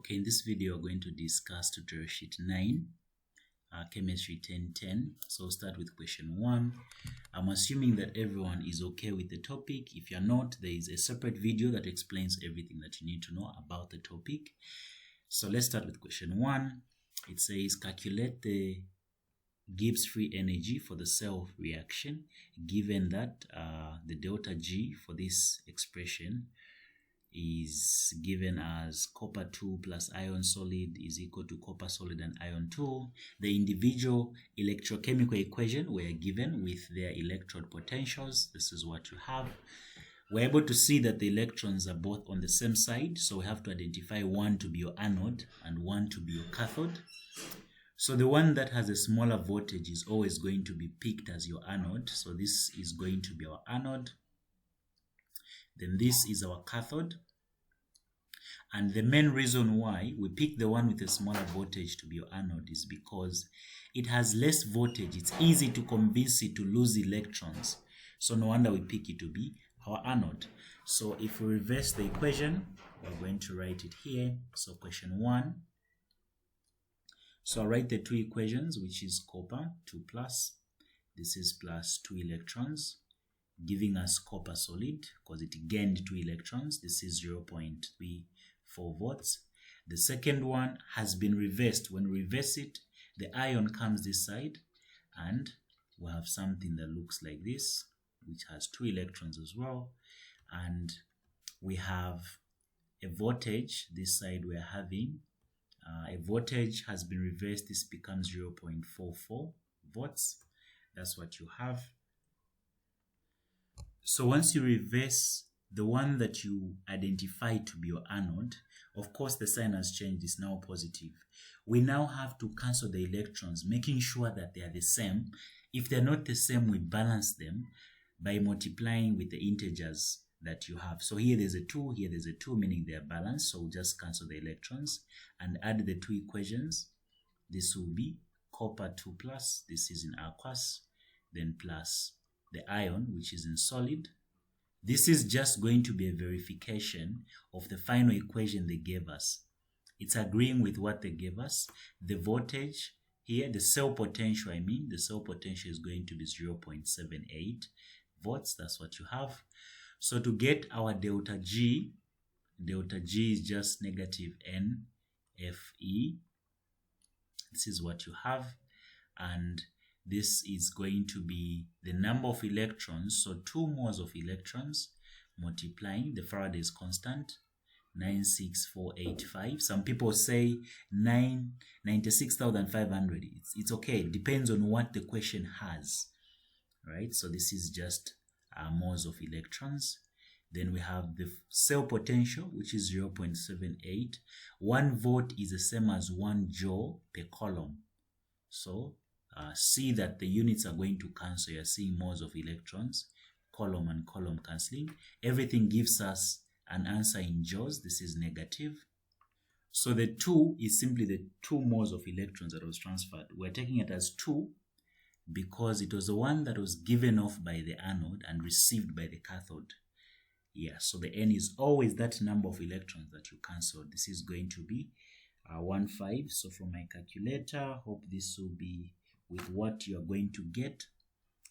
Okay, in this video, we're going to discuss tutorial sheet 9, chemistry 1010. So we'll start with question 1. I'm assuming that everyone is okay with the topic. If you're not, there is a separate video that explains everything that you need to know about the topic. So let's start with question 1. It says, calculate the Gibbs free energy for the cell reaction, given that the delta G for this expression is given as copper 2 plus iron solid is equal to copper solid and iron 2. The individual electrochemical equation were given with their electrode potentials. This is what you have. We're able to see that the electrons are both on the same side, so we have to identify one to be your anode and one to be your cathode. So the one that has a smaller voltage is always going to be picked as your anode. So this is going to be our anode. Then this is our cathode. And the main reason why we pick the one with a smaller voltage to be your anode is because it has less voltage. It's easy to convince it to lose electrons. So no wonder we pick it to be our anode. So if we reverse the equation, we're going to write it here. So question 1. So I'll write the two equations, which is copper 2 plus. This is plus 2 electrons, giving us copper solid because it gained 2 electrons. This is 0.34 volts. The second one has been reversed. When we reverse it, the ion comes this side and we have something that looks like this, which has 2 electrons as well. And we have a voltage. This side we're having a voltage has been reversed. This becomes 0.44 volts. That's what you have. So once you reverse the one that you identify to be your anode, of course the sign has changed, it's now positive. We now have to cancel the electrons, making sure that they are the same. If they're not the same, we balance them by multiplying with the integers that you have. So here there's a 2, here there's a 2, meaning they are balanced. So we'll just cancel the electrons and add the two equations. This will be copper 2 plus, this is in aqueous, then plus the iron, which is in solid. This is just going to be a verification of the final equation they gave us. It's agreeing with what they gave us. The voltage here, the cell potential, the cell potential is going to be 0.78 volts. That's what you have. So to get our delta G is just negative NFE. This is what you have. And this is going to be the number of electrons. So 2 moles of electrons multiplying the Faraday's constant, 96485. Some people say 96,500. It's okay. It depends on what the question has, right? So this is just moles of electrons. Then we have the cell potential, which is 0.78. 1 volt is the same as 1 joule per coulomb. So see that the units are going to cancel. You're seeing moles of electrons, coulomb and coulomb cancelling. Everything gives us an answer in joules. This is negative. So the 2 is simply the 2 moles of electrons that was transferred. We're taking it as 2 because it was the one that was given off by the anode and received by the cathode. Yeah, so the N is always that number of electrons that you cancel. This is going to be 15. So from my calculator, hope this will be with what you are going to get.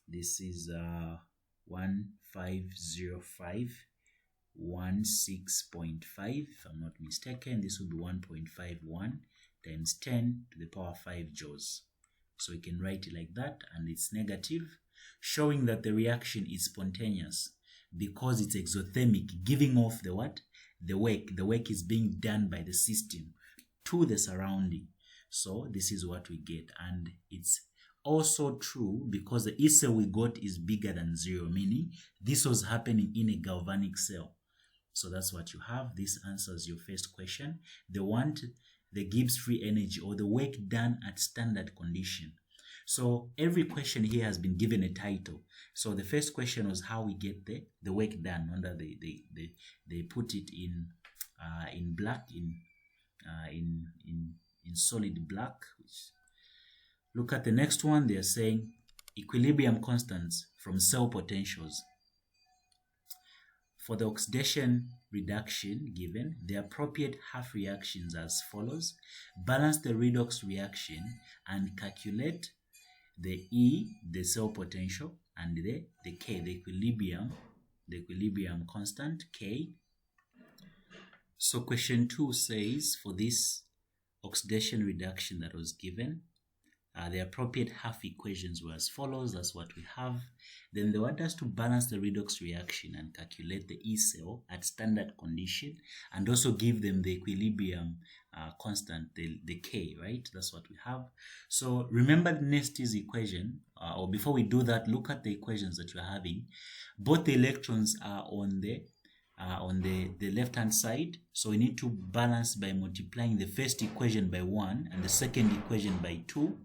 This is 1505 16.5, if I'm not mistaken. This will be 1.51 times 10 to the power 5 joules. So we can write it like that, and it's negative, showing that the reaction is spontaneous because it's exothermic, giving off the what? The work. The work is being done by the system to the surrounding. So this is what we get, and it's also true because the E cell we got is bigger than 0, meaning this was happening in a galvanic cell. So that's what you have. This answers your first question. They want the Gibbs free energy or the work done at standard condition. So every question here has been given a title. So the first question was how we get the work done. Under they put it in black, in solid black. Look at the next one. They are saying equilibrium constants from cell potentials. for the oxidation reduction given, the appropriate half reactions as follows. Balance the redox reaction and calculate the E, the cell potential, and the K, the equilibrium constant, K. So question 2 says, for this oxidation reduction that was given, the appropriate half equations were as follows. That's what we have. Then they want us to balance the redox reaction and calculate the E cell at standard condition, and also give them the equilibrium constant, the K, right? That's what we have. So remember the Nernst's equation, or before we do that, look at the equations that you're having. Both the electrons are on the left hand side, so we need to balance by multiplying the first equation by 1 and the second equation by 2,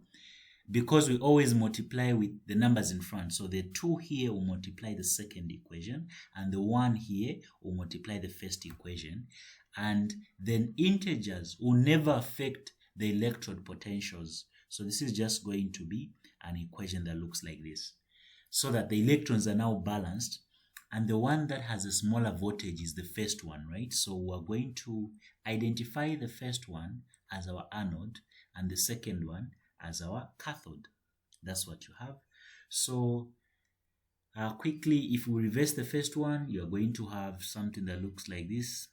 because we always multiply with the numbers in front. So the 2 here will multiply the second equation, and the 1 here will multiply the first equation. And then integers will never affect the electrode potentials. So this is just going to be an equation that looks like this, so that the electrons are now balanced, and the one that has a smaller voltage is the first one, right? So we're going to identify the first one as our anode and the second one as our cathode. That's what you have. So quickly, if we reverse the first one, you're going to have something that looks like this.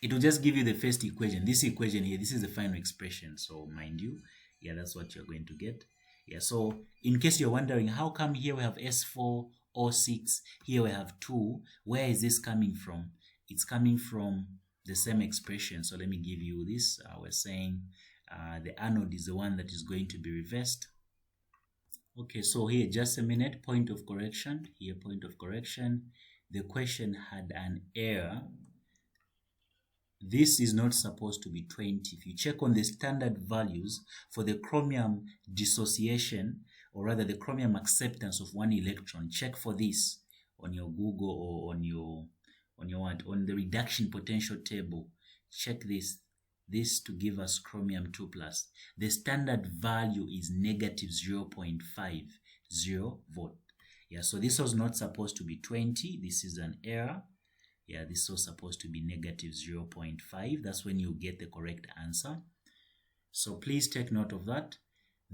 It will just give you the first equation. This equation here, this is the final expression. So mind you, yeah, that's what you're going to get. Yeah, so in case you're wondering, how come here we have S4 or 6, here we have 2, where is this coming from? It's coming from the same expression. So let me give you this. We're saying the anode is the one that is going to be reversed. Okay, so here, just a minute, point of correction. Here, point of correction. The question had an error. This is not supposed to be 20. If you check on the standard values for the chromium dissociation, or rather the chromium acceptance of one electron, check for this on your Google or on the reduction potential table. Check this to give us chromium 2+. The standard value is negative 0.50 volt. Yeah, so this was not supposed to be 20. This is an error. Yeah, this was supposed to be negative 0.5. That's when you get the correct answer. So please take note of that.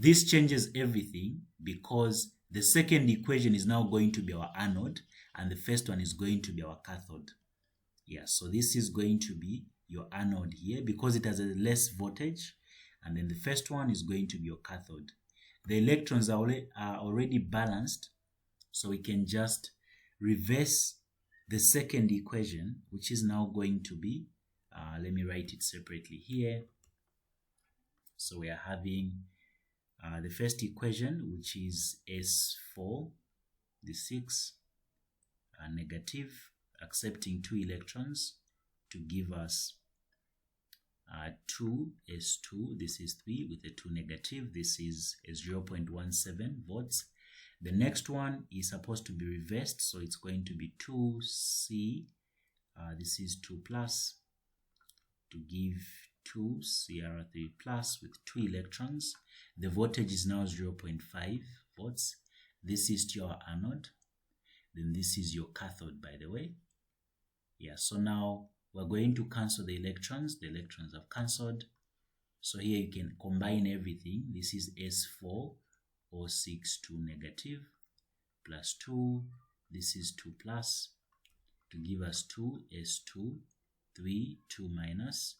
This changes everything, because the second equation is now going to be our anode and the first one is going to be our cathode. Yeah, so this is going to be your anode here because it has a less voltage, and then the first one is going to be your cathode. The electrons are already balanced, so we can just reverse the second equation, which is now going to be, let me write it separately here. So we are having the first equation, which is S4, the 6, negative, accepting 2 electrons to give us 2 S2. This is 3 with a 2 negative. This is a 0.17 volts. The next one is supposed to be reversed, so it's going to be 2C. This is 2 plus to give 2 Cr3 plus with 2 electrons. The voltage is now 0.5 volts. This is your anode. Then this is your cathode, by the way. Yeah, so now we're going to cancel the electrons. The electrons have cancelled. So here you can combine everything. This is S4 O6 2 negative plus 2. This is 2 plus to give us 2 S2 3 2 minus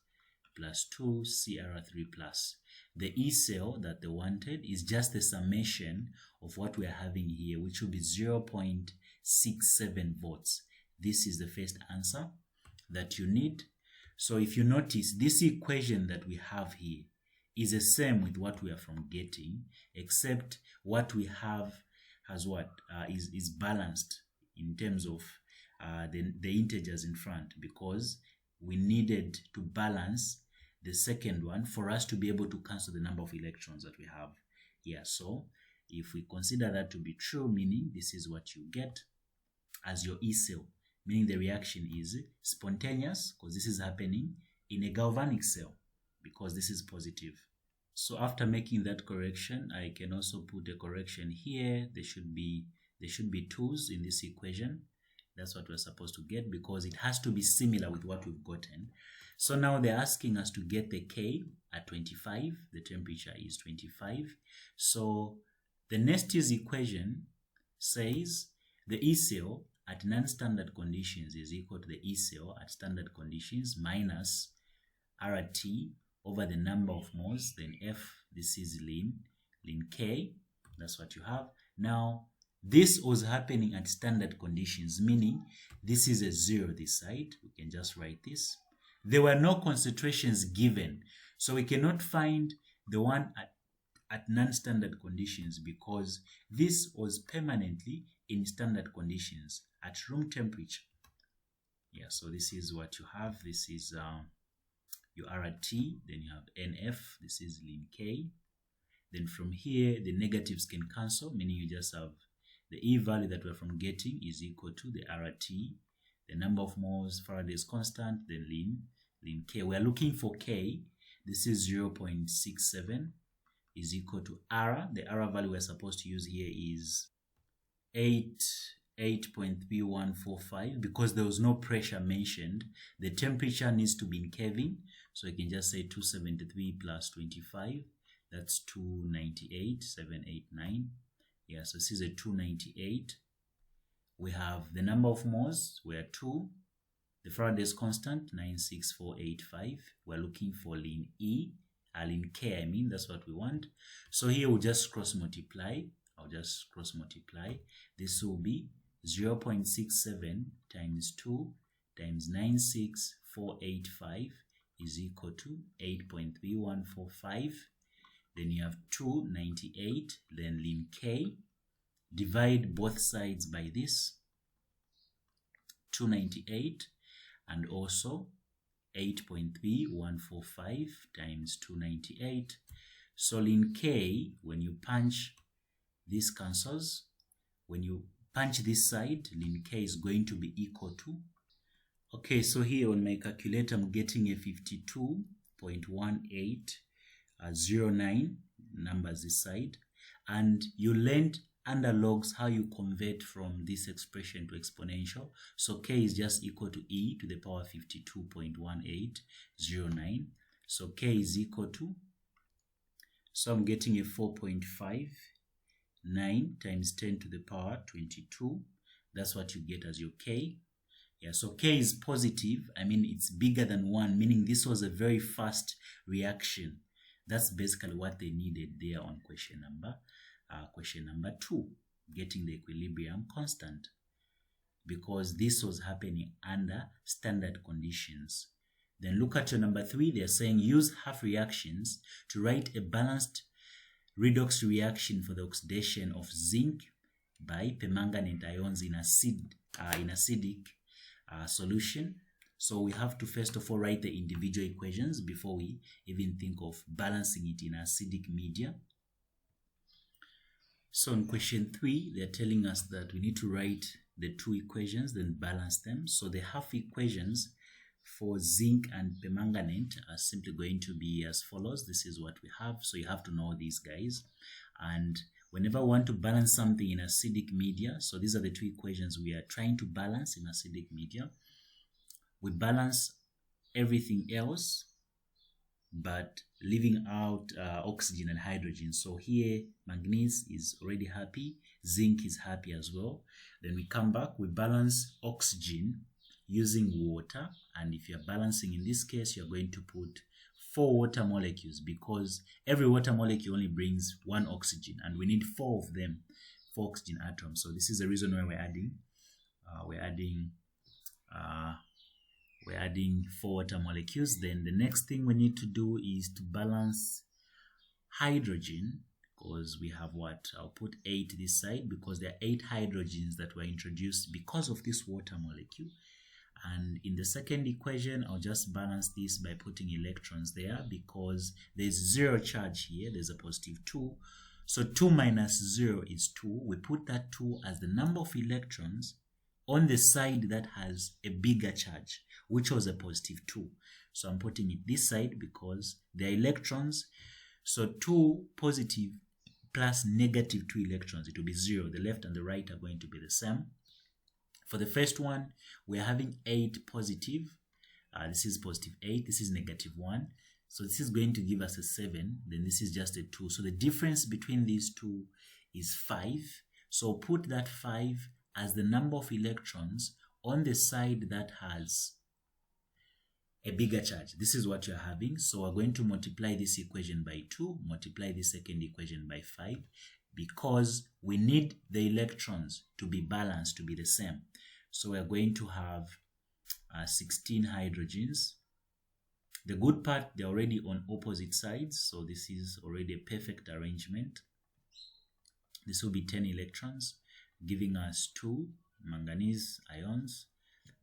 plus 2 Cr3 plus. The E cell that they wanted is just the summation of what we are having here, which will be 0.67 volts. This is the first answer that you need. So if you notice, this equation that we have here is the same with what we are from getting, except what we have has what is balanced in terms of the integers in front, because we needed to balance the second one for us to be able to cancel the number of electrons that we have here. So if we consider that to be true, meaning this is what you get as your E cell, meaning the reaction is spontaneous because this is happening in a galvanic cell because this is positive. So after making that correction, I can also put a correction here. There should be 2's in this equation. That's what we're supposed to get, because it has to be similar with what we've gotten. So now they're asking us to get the K at 25. The temperature is 25. So the Nernst's equation says the E cell at non-standard conditions is equal to the E cell at standard conditions minus RT over the number of moles, then F, this is ln K. That's what you have. Now, this was happening at standard conditions, meaning this is a 0 this side. We can just write this. There were no concentrations given, so we cannot find the one at non-standard conditions, because this was permanently in standard conditions at room temperature. Yeah, so this is what you have. This is your RT, then you have NF, this is ln K. Then from here, the negatives can cancel, meaning you just have the E value that we're from getting is equal to the RT, the number of moles, Faraday's constant, then ln K. We're looking for K. This is 0.67 is equal to R. The R value we're supposed to use here is 8.3145, because there was no pressure mentioned. The temperature needs to be in Kelvin, so you can just say 273 plus 25. That's 298, 789. Yeah, so this is a 298. We have the number of moles, we're 2. The Faraday's constant, 96485. We're looking for ln E, ln K, I mean, that's what we want. So here we'll just cross multiply. I'll just cross multiply. This will be 0.67 times 2 times 96485 is equal to 8.3145. Then you have 298, then ln K. Divide both sides by this, 298, and also 8.3145 times 298. So ln K, when you punch, this cancels. When you punch this side, ln K is going to be equal to, okay, so here on my calculator, I'm getting a 52.1809 numbers this side. And you learned under logs how you convert from this expression to exponential. So K is just equal to E to the power 52.1809. So K is equal to, so I'm getting a 4.59 times 10 to the power 22. That's what you get as your K. Yeah, so K is positive. I mean, it's bigger than 1, meaning this was a very fast reaction. That's basically what they needed there on question number 2, getting the equilibrium constant, because this was happening under standard conditions. Then look at your number 3. They're saying use half reactions to write a balanced redox reaction for the oxidation of zinc by permanganate ions in acidic solution. So we have to first of all write the individual equations before we even think of balancing it in acidic media. So in question 3, they're telling us that we need to write the 2 equations, then balance them. So the half equations for zinc and permanganate are simply going to be as follows. This is what we have. So you have to know these guys. And whenever we want to balance something in acidic media, so these are the 2 equations we are trying to balance in acidic media. We balance everything else, but leaving out oxygen and hydrogen. So here, manganese is already happy, zinc is happy as well. Then we come back, we balance oxygen using water. And if you're balancing in this case, you're going to put 4 water molecules, because every water molecule only brings 1 oxygen, and we need 4 of them, 4 oxygen atoms. So this is the reason why we're adding 4 water molecules. Then the next thing we need to do is to balance hydrogen, because we have what? I'll put 8 this side, because there are 8 hydrogens that were introduced because of this water molecule. And in the second equation, I'll just balance this by putting electrons there, because there's 0 charge here, there's a positive 2. So 2 minus 0 is 2. We put that 2 as the number of electrons on the side that has a bigger charge, which was a positive 2. So I'm putting it this side because they're electrons. So 2 positive plus negative 2 electrons, it will be 0. The left and the right are going to be the same. For the first one, we're having 8 positive. This is positive 8, this is negative 1. So this is going to give us a 7, then this is just a 2. So the difference between these two is 5. So put that 5 as the number of electrons on the side that has a bigger charge. This is what you're having. So we're going to multiply this equation by 2, multiply the second equation by 5, because we need the electrons to be balanced, to be the same. So we're going to have 16 hydrogens. The good part, they're already on opposite sides, so this is already a perfect arrangement. This will be 10 electrons, giving us 2 manganese ions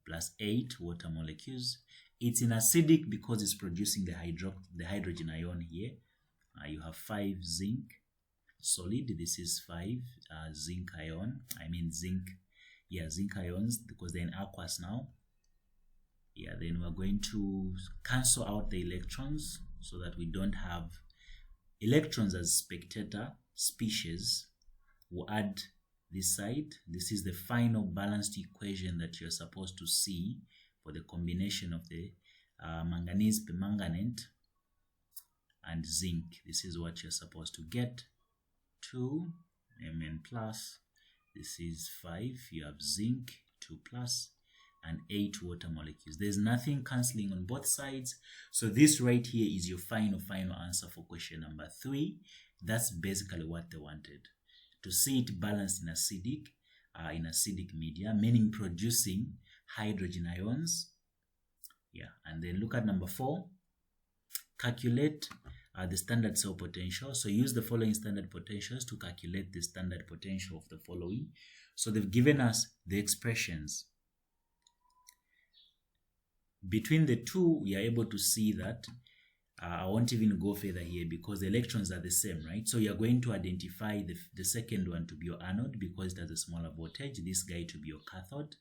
plus 8 water molecules. It's in acidic because it's producing the hydrogen ion here. You have 5 zinc solid. This is 5 zinc ion. Zinc ions, because they're in aqueous now. Then we're going to cancel out the electrons so that we don't have electrons as spectator species. We'll add this side. This is the final balanced equation that you're supposed to see for the combination of the manganese permanganate and zinc. This is what you're supposed to get. 2 Mn plus. This is 5. You have zinc 2 plus and 8 water molecules. There's nothing cancelling on both sides. So this right here is your final answer for question number 3. That's basically what they wanted. To see it balanced in acidic media, meaning producing hydrogen ions. And then look at number 4. Calculate the standard cell potential. So use the following standard potentials to calculate the standard potential of the following. So they've given us the expressions. Between the two, we are able to see that I won't even go further here because the electrons are the same, right? So you're going to identify the second one to be your anode because it has a smaller voltage, this guy to be your cathode.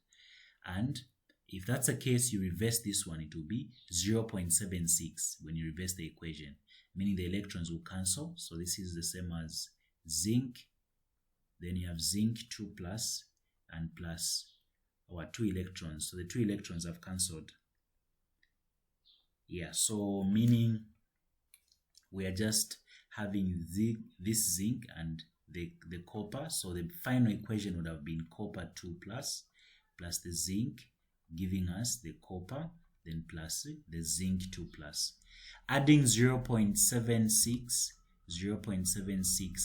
And if that's the case, you reverse this one, it will be 0.76 when you reverse the equation, meaning the electrons will cancel. So this is the same as zinc. Then you have zinc 2 plus and plus our 2 electrons. So the 2 electrons have cancelled. So meaning we are just having this zinc and the copper. So the final equation would have been copper 2 plus the zinc, giving us the copper, then plus the zinc 2 plus. Adding 0.76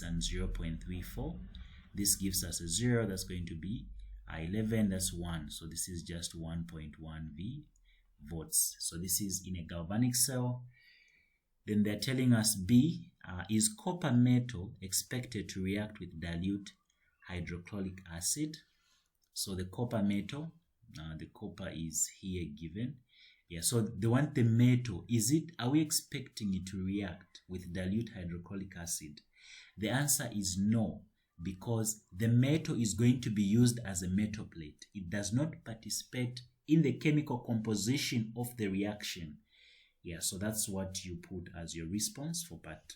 and 0.34, this gives us a 0. That's going to be 11, that's 1. So this is just 1.1 V volts. So this is in a galvanic cell. Then they're telling us B, is copper metal expected to react with dilute hydrochloric acid? So the copper metal, the copper is here given. So they want the metal. Are we expecting it to react with dilute hydrochloric acid? The answer is no, because the metal is going to be used as a metal plate. It does not participate in the chemical composition of the reaction. So that's what you put as your response for part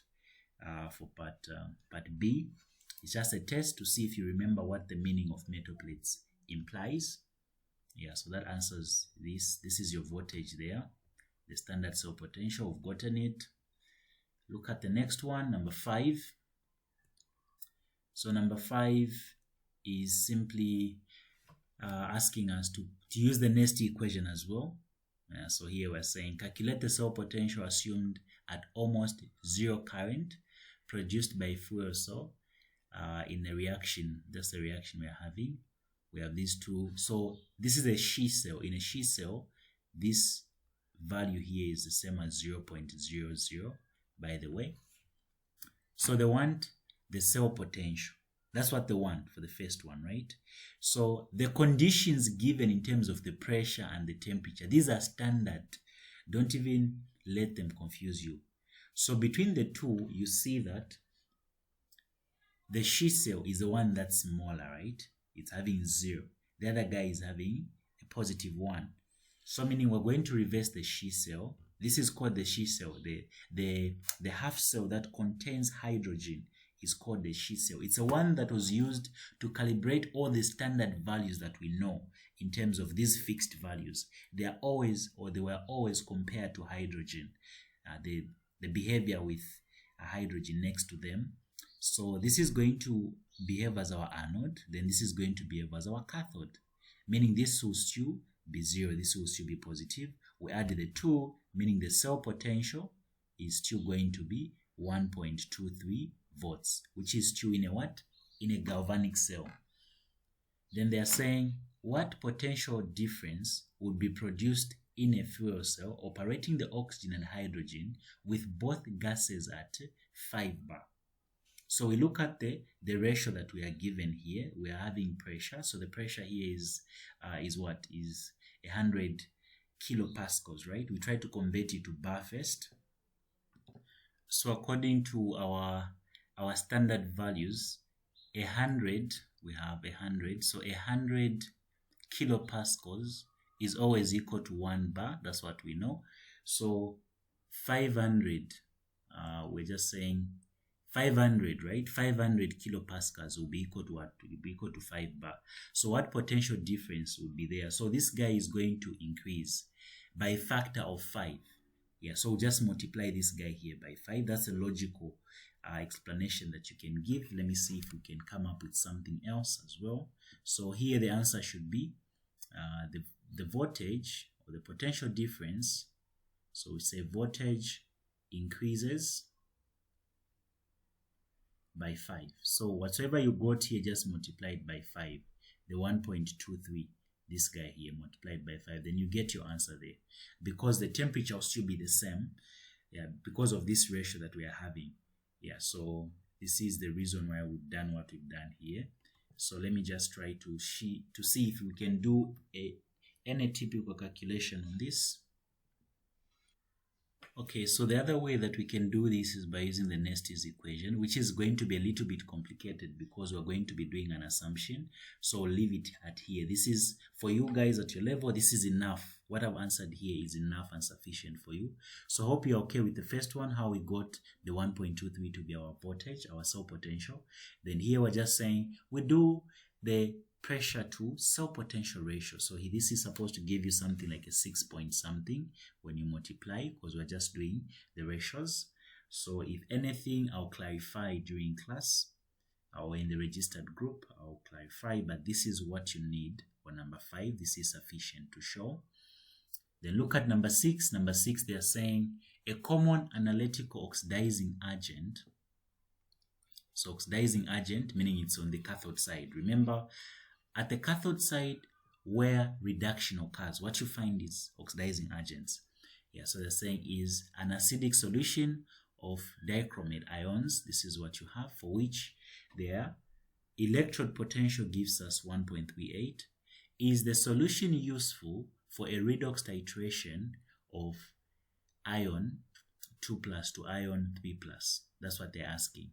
B. It's just a test to see if you remember what the meaning of metal plates implies. So that answers this. This is your voltage there, the standard cell potential. We've gotten it. Look at the next one, number 5. So number 5 is simply asking us to use the Nernst equation as well. So here we're saying calculate the cell potential assumed at almost 0 current produced by fuel cell in a reaction. That's the reaction we're having. We have these two. So this is a She cell. In a She cell, this value here is the same as 0.00, by the way. So they want the cell potential. That's what they want for the first one, right? So the conditions given in terms of the pressure and the temperature, these are standard. Don't even let them confuse you. So between the two, you see that the She cell is the one that's smaller, right? It's having 0. The other guy is having a positive 1. So meaning we're going to reverse the She cell. This is called the She cell. The half cell that contains hydrogen is called the She cell. It's a one that was used to calibrate all the standard values that we know in terms of these fixed values. They are always, or they were always compared to hydrogen, the behavior with a hydrogen next to them. So this is going to behave as our anode, then this is going to behave as our cathode, meaning this will still be 0, this will still be positive. We add the 2, meaning the cell potential is still going to be 1.23 volts, which is still in a what? In a galvanic cell. Then they are saying what potential difference would be produced in a fuel cell operating the oxygen and hydrogen with both gases at 5 bar. So we look at the ratio that we are given here. We are having pressure. So the pressure here is what? Is 100 kilopascals, right? We try to convert it to bar first. So according to our standard values, 100, we have 100. So 100 kilopascals is always equal to 1 bar. That's what we know. So 500, we're just saying 500, right? 500 kilopascals will be equal to what? Will be equal to 5 bar. So what potential difference would be there? So this guy is going to increase by a factor of 5. Yeah, so just multiply this guy here by 5. That's a logical explanation that you can give. Let me see if we can come up with something else as well. So here the answer should be the voltage or the potential difference. So we say voltage increases by 5. So whatever you got here, just multiply it by 5. The 1.23, this guy here, multiplied by 5. Then you get your answer there. Because the temperature will still be the same, yeah, because of this ratio that we are having. Yeah, so this is the reason why we've done what we've done here. So let me just try to see if we can do any typical calculation on this. Okay, so the other way that we can do this is by using the Nernst's equation, which is going to be a little bit complicated because we're going to be doing an assumption. So I'll leave it at here. This is, for you guys at your level, this is enough. What I've answered here is enough and sufficient for you. So I hope you're okay with the first one, how we got the 1.23 to be our voltage, our cell potential. Then here we're just saying we do the pressure to cell potential ratio. So this is supposed to give you something like a 6 point something when you multiply, because we're just doing the ratios. So if anything, I'll clarify during class or in the registered group, I'll clarify, but this is what you need for number 5. This is sufficient to show. Then look at number 6. Number 6, they are saying a common analytical oxidizing agent. So oxidizing agent, meaning it's on the cathode side. Remember, at the cathode side where reduction occurs, what you find is oxidizing agents. Yeah, so they're saying is an acidic solution of dichromate ions. This is what you have, for which their electrode potential gives us 1.38. Is the solution useful for a redox titration of ion 2+ to ion 3+? That's what they're asking.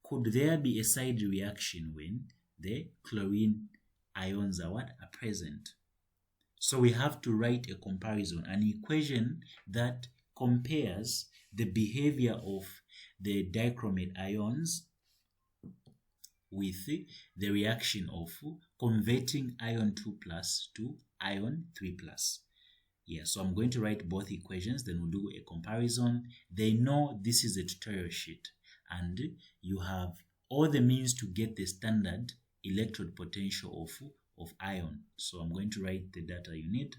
Could there be a side reaction when the chlorine ions are present? So we have to write a comparison, an equation that compares the behavior of the dichromate ions with the reaction of converting ion 2+ to ion 3+. Yeah, so I'm going to write both equations, then we'll do a comparison. They know this is a tutorial sheet, and you have all the means to get the standard electrode potential of ion. So I'm going to write the data you need.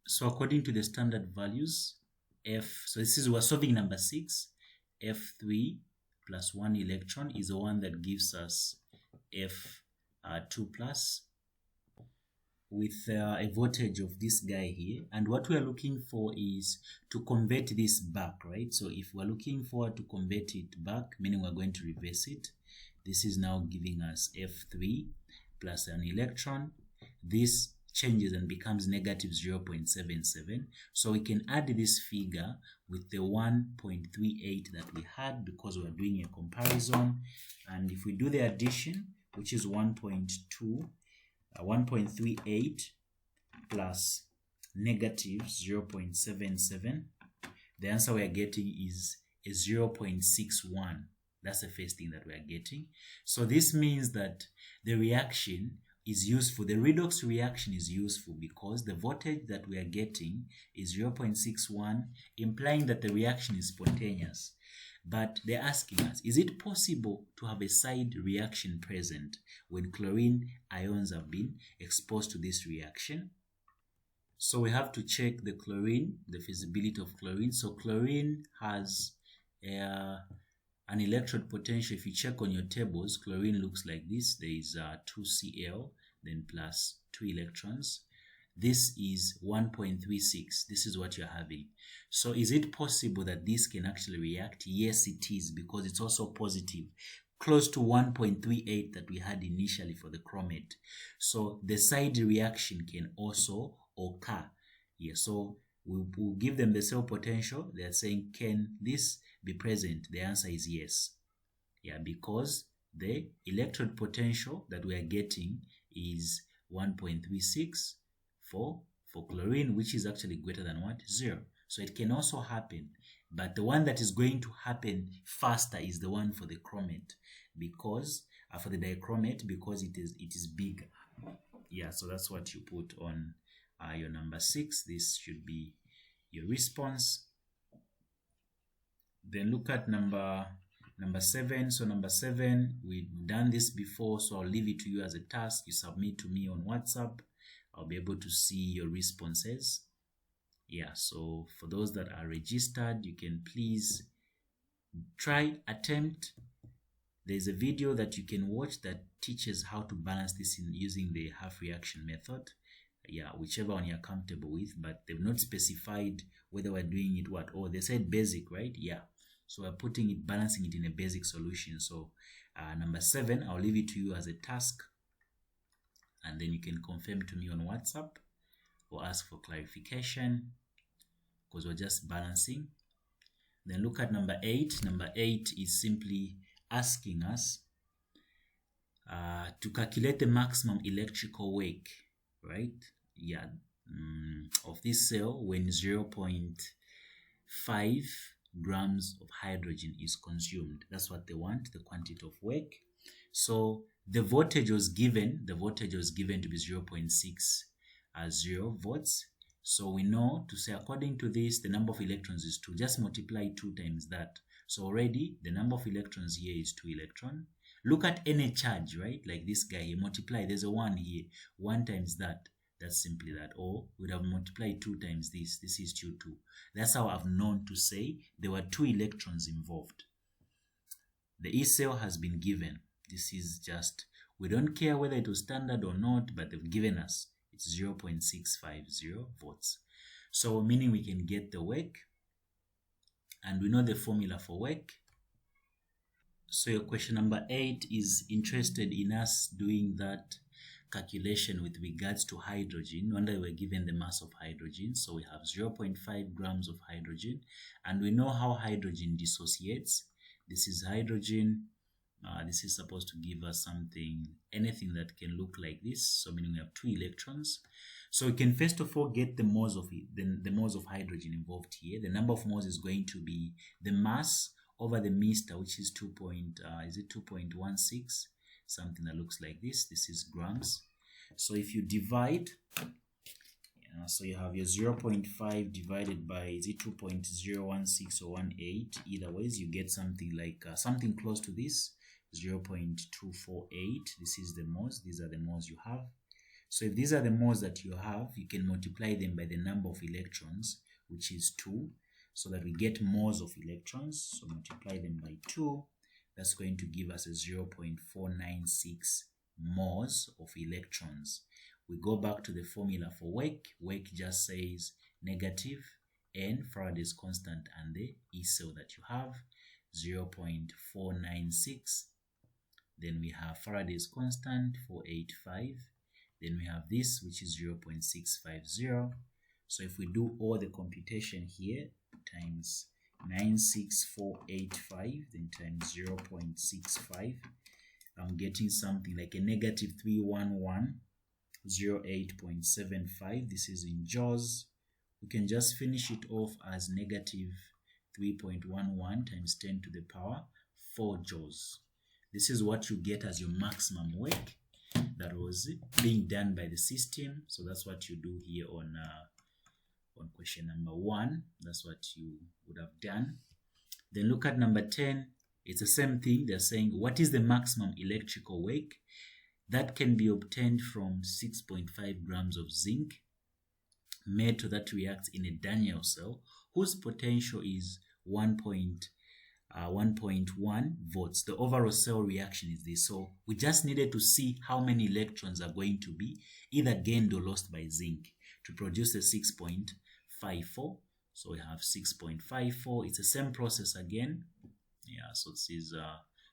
So according to the standard values, so this is, we're solving number 6, F3 plus 1 electron is the one that gives us F2+, with a voltage of this guy here. And what we are looking for is to convert this back, right? So if we're looking for to convert it back, meaning we're going to reverse it, this is now giving us F3 plus an electron. This changes and becomes negative 0.77. So we can add this figure with the 1.38 that we had because we're doing a comparison. And if we do the addition, which is 1.38 plus negative 0.77, the answer we are getting is a 0.61. That's the first thing that we are getting. So this means that the reaction is useful. The redox reaction is useful because the voltage that we are getting is 0.61, implying that the reaction is spontaneous. But they're asking us, is it possible to have a side reaction present when chlorine ions have been exposed to this reaction? So we have to check the chlorine, the feasibility of chlorine. So chlorine has an electrode potential. If you check on your tables, chlorine looks like this. There is 2Cl, then plus 2 electrons. This is 1.36. This is what you're having. So is it possible that this can actually react? Yes, it is, because it's also positive, close to 1.38 that we had initially for the chromate. So the side reaction can also occur. Yeah, so we'll give them the cell potential. They're saying, can this be present? The answer is yes. Yeah, because the electrode potential that we are getting is 1.36 for chlorine, which is actually greater than what? 0. So it can also happen, but the one that is going to happen faster is the one for the chromate, because for the dichromate, because it is bigger. Yeah, so that's what you put on your number 6. This should be your response. Then look at number 7. So number 7, we've done this before, so I'll leave it to you as a task. You submit to me on WhatsApp. I'll be able to see your responses. Yeah, so for those that are registered, you can please attempt. There's a video that you can watch that teaches how to balance this in using the half reaction method. Yeah, whichever one you're comfortable with, but they've not specified whether we're doing it what. Oh, they said basic, right? Yeah, so we're balancing it in a basic solution. So number 7, I'll leave it to you as a task, and then you can confirm to me on WhatsApp or ask for clarification, because we're just balancing. Then look at number 8. Number 8 is simply asking us to calculate the maximum electrical work, right? Yeah, of this cell when 0.5 grams of hydrogen is consumed. That's what they want, the quantity of work. So the voltage was given to be 0.60 volts. So we know to say, according to this, the number of electrons is 2. Just multiply 2 times that. So already the number of electrons here is 2 electrons. Look at any charge, right? Like this guy here, multiply. There's a 1 here. 1 times that. That's simply that. Or we'd have multiplied 2 times this. This is 2. That's how I've known to say there were 2 electrons involved. The E cell has been given. This is just, we don't care whether it was standard or not, but they've given us. It's 0.650 volts. So meaning we can get the work, and we know the formula for work. So your question number 8 is interested in us doing that calculation with regards to hydrogen. When we're given the mass of hydrogen, so we have 0.5 grams of hydrogen, and we know how hydrogen dissociates. This is hydrogen. This is supposed to give us anything that can look like this. So meaning we have 2 electrons. So we can first of all get the moles of it, the moles of hydrogen involved here. The number of moles is going to be the mass over the mr, which is 2.16, something that looks like this. This is grams. So if you divide, so you have your 0.5 divided by, is it 2.016 or 18? Either ways, you get something like something close to this, 0.248. This is the moles. These are the moles you have. So if these are the moles that you have, you can multiply them by the number of electrons, which is 2, so that we get moles of electrons. So multiply them by 2. That's going to give us a 0.496 moles of electrons. We go back to the formula for work. Work just says negative n, Faraday's constant, and the E cell that you have, 0.496. Then we have Faraday's constant, 485. Then we have this, which is 0.650. So if we do all the computation here, times 96485, then times 0.65, I'm getting something like a negative 31108.75. This is in joules. We can just finish it off as negative 3.11 times 10 to the power 4 joules. This is what you get as your maximum work. that was being done by the system. So that's what you do here on question number 1. That's what you would have done. Then look at number 10. It's the same thing. They're saying, what is the maximum electrical work that can be obtained from 6.5 grams of zinc made that reacts in a daniell cell whose potential is 1.1 volts. The overall cell reaction is this. So we just needed to see how many electrons are going to be either gained or lost by zinc to produce a 6.54. So we have 6.54. It's the same process again. Yeah, so this is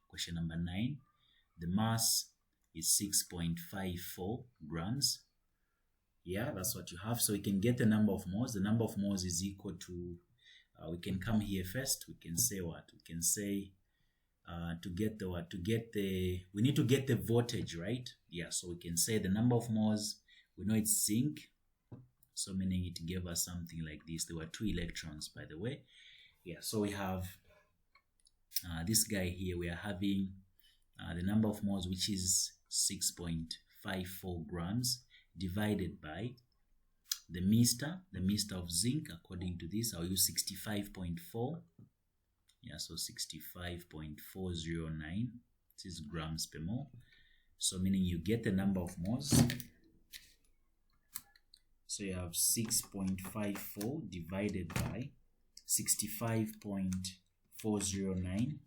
question number 9. The mass is 6.54 grams. Yeah, that's what you have. So we can get the number of moles. The number of moles is equal to, we can come here first. We can say what? We can say to get the what? We need to get the voltage, right? Yeah, so we can say the number of moles, we know it's zinc. So meaning it gave us something like this. There were 2 electrons, by the way. Yeah, so we have this guy here. We are having the number of moles, which is 6.54 grams, divided by the meter of zinc. According to this, I'll use 65.4. Yeah, so 65.409. This is grams per mole. So meaning you get the number of moles. So you have 6.54 divided by 65.409.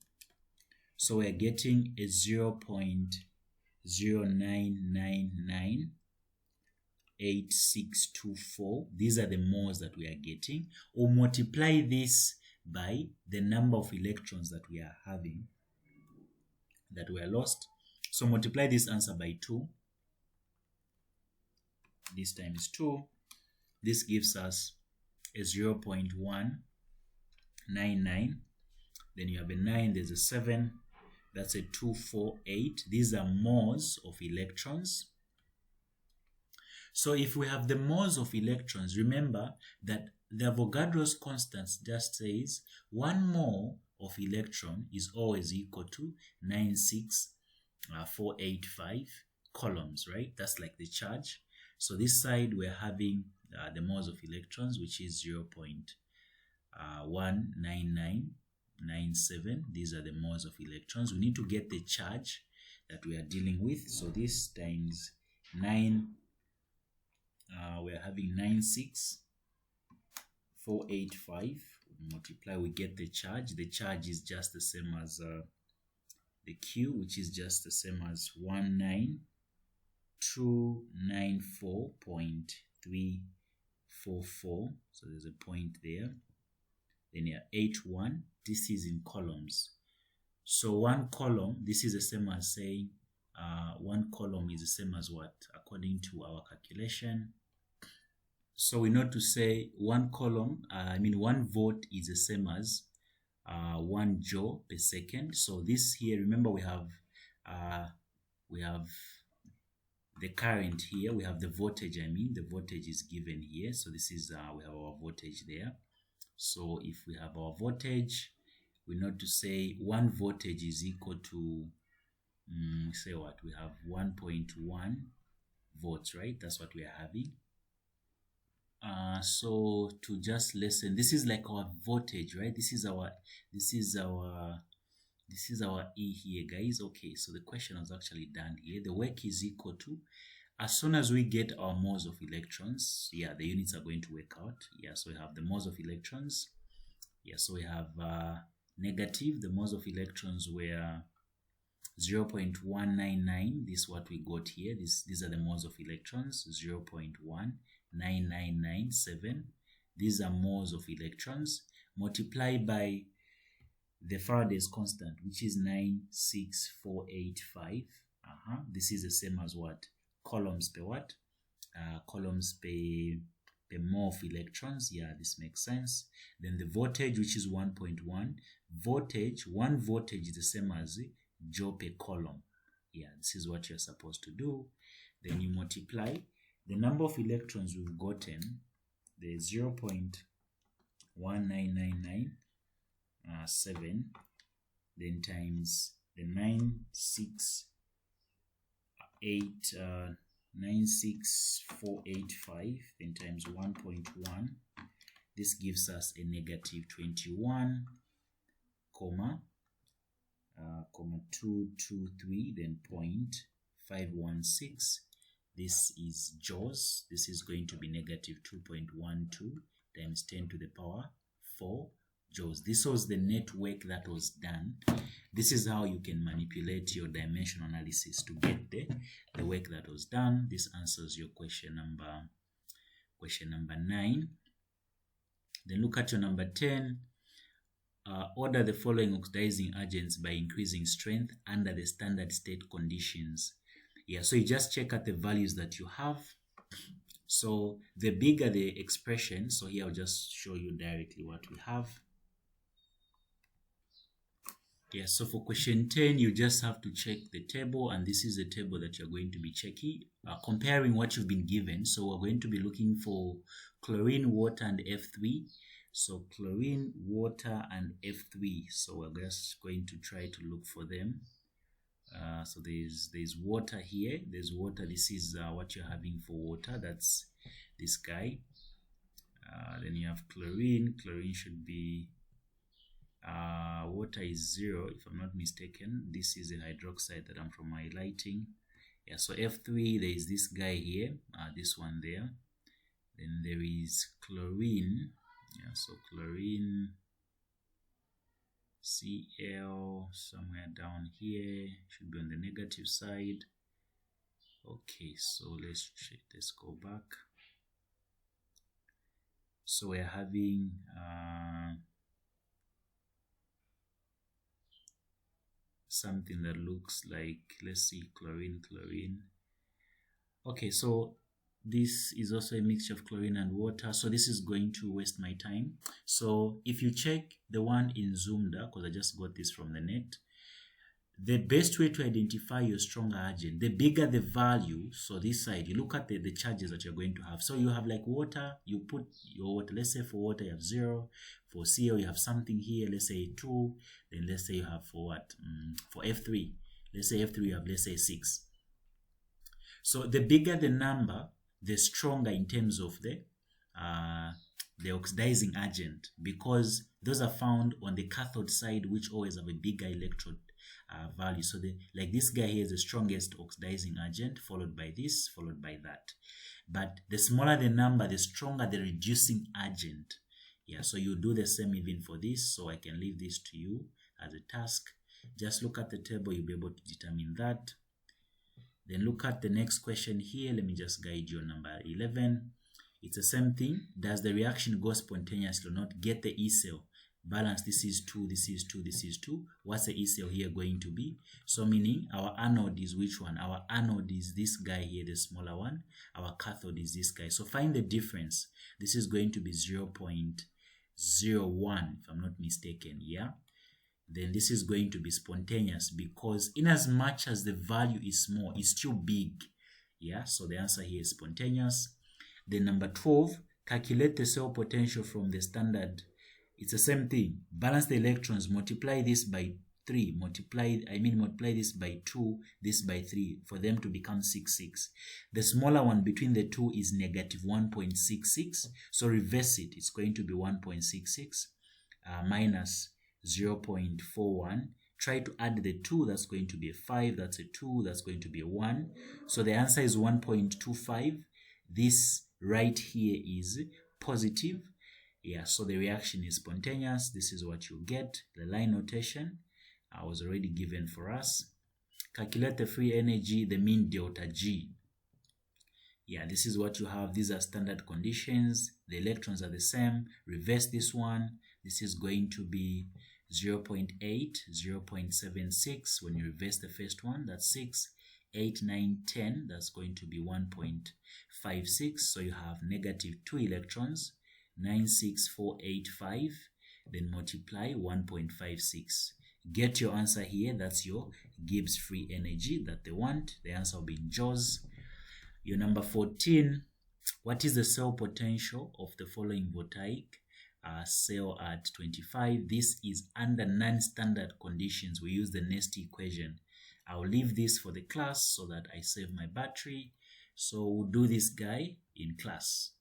So we're getting a 0.09998624. These are the moles that we are getting. Or multiply this by the number of electrons that we are having, that were lost. So multiply this answer by 2. This time is 2. This gives us a 0.199. Then you have a 9, there's a 7. That's a 248. These are moles of electrons. So if we have the moles of electrons, remember that the Avogadro's constant just says 1 mole of electron is always equal to 96485 coulombs, right? That's like the charge. So this side we're having the moles of electrons, which is 0.19997. These are the moles of electrons. We need to get the charge that we are dealing with. So this times 9, we're having 96485. Multiply, we get the charge. The charge is just the same as the Q, which is just the same as 19294.344. So there's a point there. Then you have H1. This is in coulombs. So 1 coulomb, this is the same as saying 1 coulomb is the same as what? According to our calculation. So we know to say 1 coulomb, 1 volt is the same as 1 joule per second. So this here, remember we have the current here, we have the voltage, the voltage is given here. So this is, we have our voltage there. So if we have our voltage, we know to say 1 voltage is equal to, say what? We have 1.1 volts, right? That's what we are having. So to just listen, this is like our voltage, right? This is our E here, guys. Okay, so the question was actually done here. The work is equal to, as soon as we get our moles of electrons, yeah, the units are going to work out. Yeah, so we have the moles of electrons. Yeah, so we have negative, the moles of electrons were 0.199. This is what we got here. These are the moles of electrons, 0.19997. These are moles of electrons. Multiply by the Faraday's constant, which is 96485. This is the same as what? Coulombs per what? Coulombs per mole of electrons. Yeah, this makes sense. Then the voltage, which is 1.1. Voltage, 1 voltage is the same as joule per coulomb. Yeah, this is what you're supposed to do. Then you multiply the number of electrons we've gotten, the 0.19997, then times the 96485 then times 1.1. This gives us a negative 21, comma 223, then 0.516. This is joules. This is going to be negative 2.12 times 10 to the power 4 joules. This was the network that was done. This is how you can manipulate your dimensional analysis to get the work that was done. This answers your question number 9. Then look at your number 10. Order the following oxidizing agents by increasing strength under the standard state conditions. Yeah, so you just check out the values that you have. So the bigger the expression, so here I'll just show you directly what we have. Yeah, so for question 10, you just have to check the table, and this is the table that you're going to be checking, comparing what you've been given. So we're going to be looking for chlorine, water, and F3. So chlorine, water, and F3. So we're just going to try to look for them. So there's water here. There's water. This is what you're having for water. That's this guy. Then you have chlorine. Chlorine should be water is 0 if I'm not mistaken. This is a hydroxide that I'm from highlighting. Yeah, so F3, there is this guy here, this one there. Then there is chlorine. Yeah, so chlorine, Cl somewhere down here, should be on the negative side. Okay, so let's check, let's go back. So we're having something that looks like, let's see, chlorine. Okay, so this is also a mixture of chlorine and water, so this is going to waste my time. So if you check the one in Zoomda, because I just got this from the net, the best way to identify your stronger agent, the bigger the value, so this side, you look at the charges that you're going to have. So you have like water, you put your water, let's say for water you have 0, for Cl you have something here, let's say 2, then let's say you have for what? For F3, let's say F3 you have, let's say 6. So the bigger the number, the stronger in terms of the oxidizing agent, because those are found on the cathode side, which always have a bigger electrode value. So like this guy here is the strongest oxidizing agent, followed by this, followed by that. But the smaller the number, the stronger the reducing agent. Yeah, so you do the same even for this. So I can leave this to you as a task. Just look at the table, you'll be able to determine that. Then look at the next question here. Let me just guide you on number 11. It's the same thing. Does the reaction go spontaneously or not? Get the E cell. Balance, this is 2, this is 2, this is 2. What's the E cell here going to be? So meaning our anode is which one? Our anode is this guy here, the smaller one. Our cathode is this guy. So find the difference. This is going to be 0.01 if I'm not mistaken, yeah? Then this is going to be spontaneous, because in as much as the value is small, it's still big. Yeah, so the answer here is spontaneous. Then number 12, calculate the cell potential from the standard. It's the same thing. Balance the electrons, multiply this by 3, multiply this by 2, this by 3, for them to become 66. The smaller one between the two is negative 1.66. So reverse it. It's going to be 1.66 minus 0.41. Try to add the 2, that's going to be a 5, that's a 2, that's going to be a 1. So the answer is 1.25. This right here is positive. Yeah, so the reaction is spontaneous. This is what you get. The line notation was already given for us. Calculate the free energy, the mean delta G. Yeah, this is what you have. These are standard conditions. The electrons are the same. Reverse this one. This is going to be 0.8, 0.76. When you reverse the first one, that's 6, 8, 9, 10. That's going to be 1.56. So you have negative 2 electrons, 96485. Then multiply 1.56. Get your answer here. That's your Gibbs free energy that they want. The answer will be in joules. Your number 14, what is the cell potential of the following voltaic cell at 25? This is under non-standard conditions. We use the Nernst equation. I'll leave this for the class so that I save my battery. So we'll do this guy in class.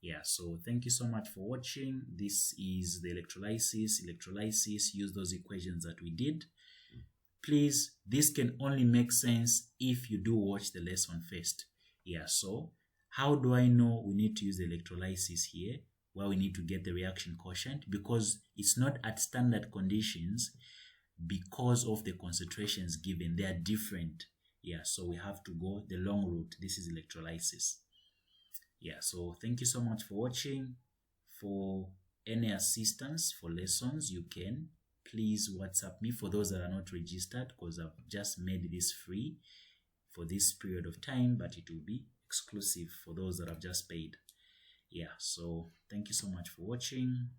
Yeah, so thank you so much for watching. This is the electrolysis. Use those equations that we did. Please, this can only make sense if you do watch the lesson first. Yeah, so how do I know we need to use the electrolysis here, where we need to get the reaction quotient? Because it's not at standard conditions because of the concentrations given. They are different. Yeah, so we have to go the long route. This is electrolysis. Yeah, so thank you so much for watching. For any assistance for lessons, you can please WhatsApp me for those that are not registered, because I've just made this free for this period of time, but it will be exclusive for those that have just paid. Yeah, so thank you so much for watching.